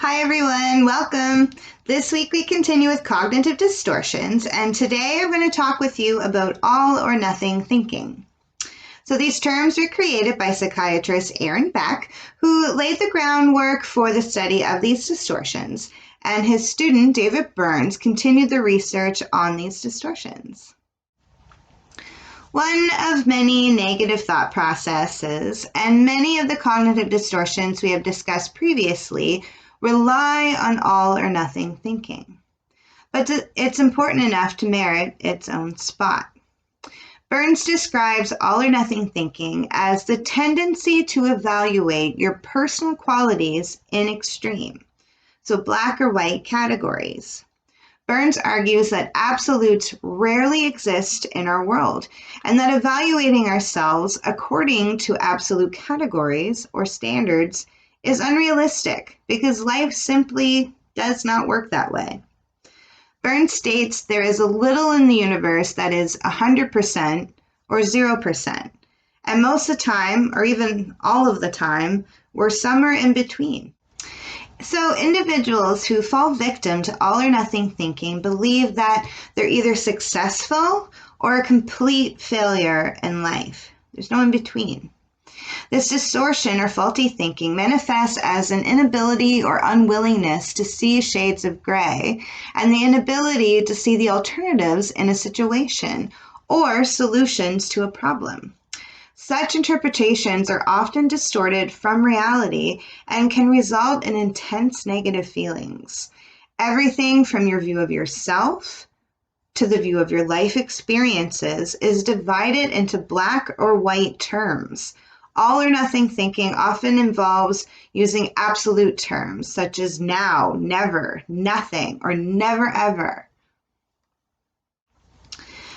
Hi everyone, welcome. This week we continue with cognitive distortions, and today I'm going to talk with you about all or nothing thinking. So these terms were created by psychiatrist Aaron Beck, who laid the groundwork for the study of these distortions, and his student David Burns continued the research on these distortions. One of many negative thought processes, and many of the cognitive distortions we have discussed previously, rely on all or nothing thinking. But it's important enough to merit its own spot. Burns describes all or nothing thinking as the tendency to evaluate your personal qualities in extreme, so black or white categories. Burns argues that absolutes rarely exist in our world, and that evaluating ourselves according to absolute categories or standards is unrealistic because life simply does not work that way. Burns states there is a little in the universe that is 100% or 0%, and most of the time, or even all of the time, we're somewhere in between. So individuals who fall victim to all or nothing thinking believe that they're either successful or a complete failure in life. There's no in between. This distortion or faulty thinking manifests as an inability or unwillingness to see shades of gray and the inability to see the alternatives in a situation or solutions to a problem. Such interpretations are often distorted from reality and can result in intense negative feelings. Everything from your view of yourself to the view of your life experiences is divided into black or white terms. All or nothing thinking often involves using absolute terms such as now, never, nothing, or never ever.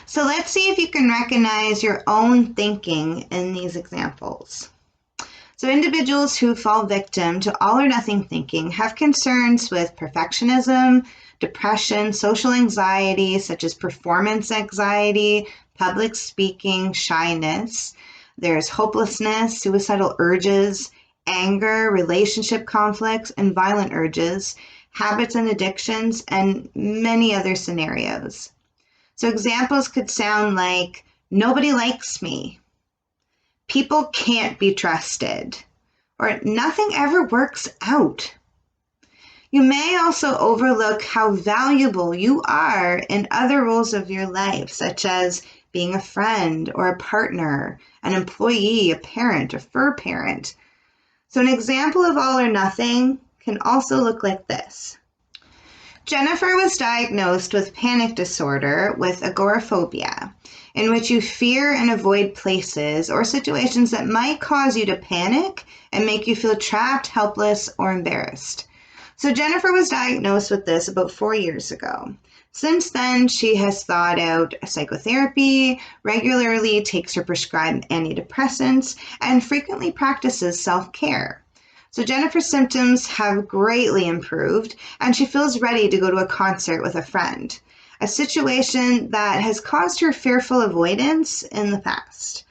So let's see if you can recognize your own thinking in these examples. So individuals who fall victim to all or nothing thinking have concerns with perfectionism, depression, social anxiety such as performance anxiety, public speaking, shyness. There's hopelessness, suicidal urges, anger, relationship conflicts, and violent urges, habits and addictions, and many other scenarios. So examples could sound like, nobody likes me, people can't be trusted, or nothing ever works out. You may also overlook how valuable you are in other roles of your life, such as being a friend or a partner, an employee, a parent, a fur parent. So an example of all or nothing can also look like this. Jennifer was diagnosed with panic disorder with agoraphobia, in which you fear and avoid places or situations that might cause you to panic and make you feel trapped, helpless, or embarrassed. So Jennifer was diagnosed with this about 4 years ago. Since then, she has sought out psychotherapy, regularly takes her prescribed antidepressants, and frequently practices self-care. So Jennifer's symptoms have greatly improved, and she feels ready to go to a concert with a friend, a situation that has caused her fearful avoidance in the past.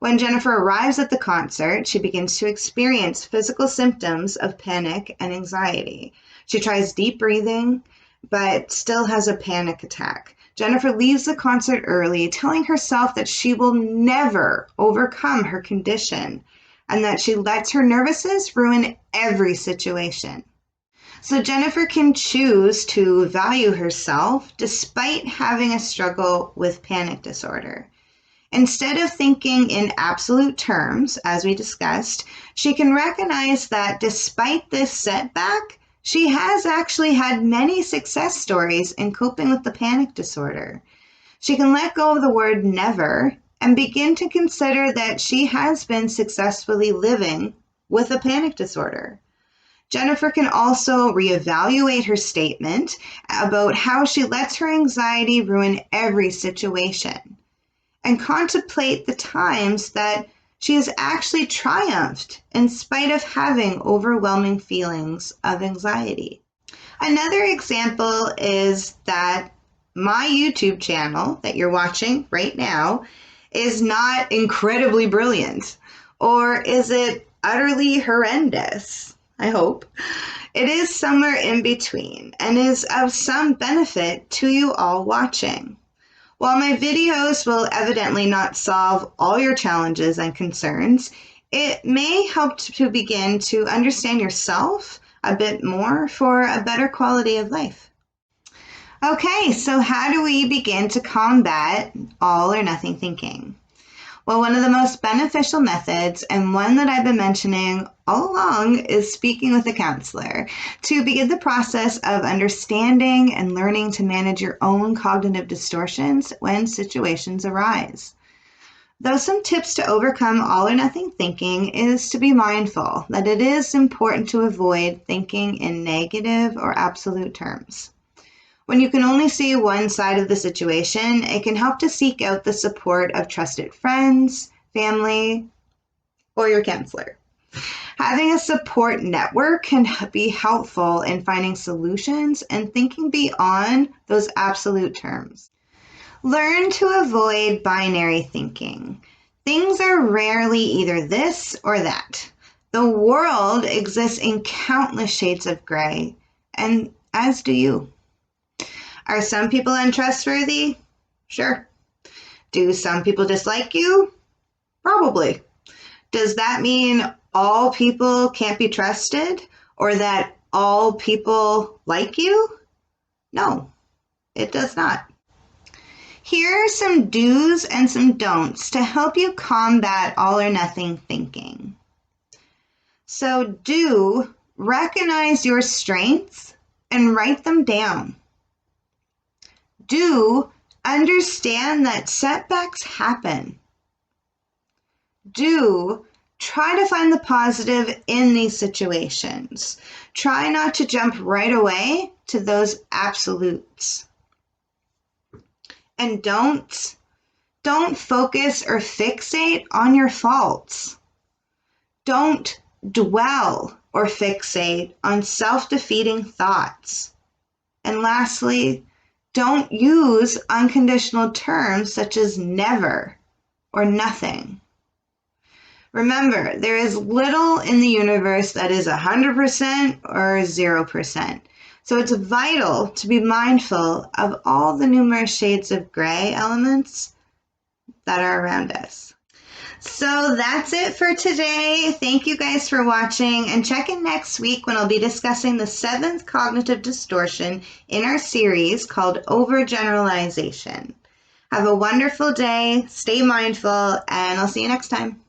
When Jennifer arrives at the concert, she begins to experience physical symptoms of panic and anxiety. She tries deep breathing, but still has a panic attack. Jennifer leaves the concert early, telling herself that she will never overcome her condition and that she lets her nervousness ruin every situation. So Jennifer can choose to value herself despite having a struggle with panic disorder. Instead of thinking in absolute terms, as we discussed, she can recognize that despite this setback, she has actually had many success stories in coping with the panic disorder. She can let go of the word never and begin to consider that she has been successfully living with a panic disorder. Jennifer can also reevaluate her statement about how she lets her anxiety ruin every situation and contemplate the times that she has actually triumphed in spite of having overwhelming feelings of anxiety. Another example is that my YouTube channel that you're watching right now is not incredibly brilliant, or is it utterly horrendous? I hope. It is somewhere in between and is of some benefit to you all watching. While my videos will evidently not solve all your challenges and concerns, it may help to begin to understand yourself a bit more for a better quality of life. Okay, so how do we begin to combat all or nothing thinking? Well, one of the most beneficial methods, and one that I've been mentioning all along, is speaking with a counselor to begin the process of understanding and learning to manage your own cognitive distortions when situations arise. Though some tips to overcome all or nothing thinking is to be mindful that it is important to avoid thinking in negative or absolute terms. When you can only see one side of the situation, it can help to seek out the support of trusted friends, family, or your counselor. Having a support network can be helpful in finding solutions and thinking beyond those absolute terms. Learn to avoid binary thinking. Things are rarely either this or that. The world exists in countless shades of gray, and as do you. Are some people untrustworthy? Sure. Do some people dislike you? Probably. Does that mean all people can't be trusted or that all people like you? No, it does not. Here are some do's and some don'ts to help you combat all or nothing thinking. So do recognize your strengths and write them down. Do understand that setbacks happen. Do try to find the positive in these situations. Try not to jump right away to those absolutes. And don't focus or fixate on your faults. Don't dwell or fixate on self-defeating thoughts. And lastly, don't use unconditional terms such as never or nothing. Remember, there is little in the universe that is 100% or 0%. So it's vital to be mindful of all the numerous shades of gray elements that are around us. So that's it for today. Thank you guys for watching, and check in next week when I'll be discussing the 7th cognitive distortion in our series called overgeneralization. Have a wonderful day, stay mindful, and I'll see you next time.